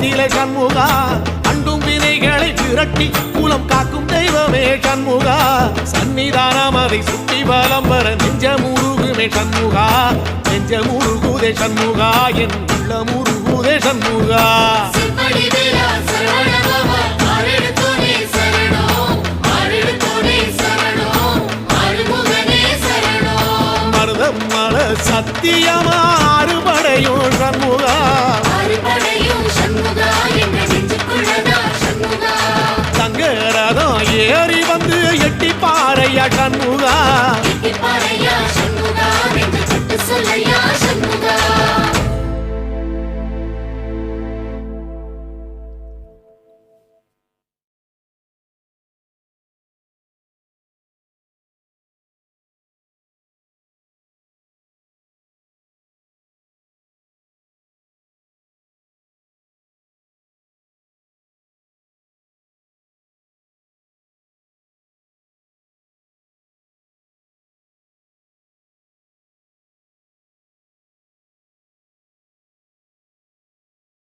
நிலை சண்முகா அண்டும் வினைகளை விரட்டி குலம் காக்கும் தெய்வமே சண்முகா சன்னிதானம் அதை சுற்றி பலம் வர நெஞ்சமுருகுமே சண்முகா நெஞ்சமுருகுதே சண்முகா என் உள்ளமுருகுதே சண்முகா மருதம் மல சத்தியமா அறுபடையும் சண்முகா தங்கரதம் ஏறி வந்து எட்டி பாறையா சண்முகா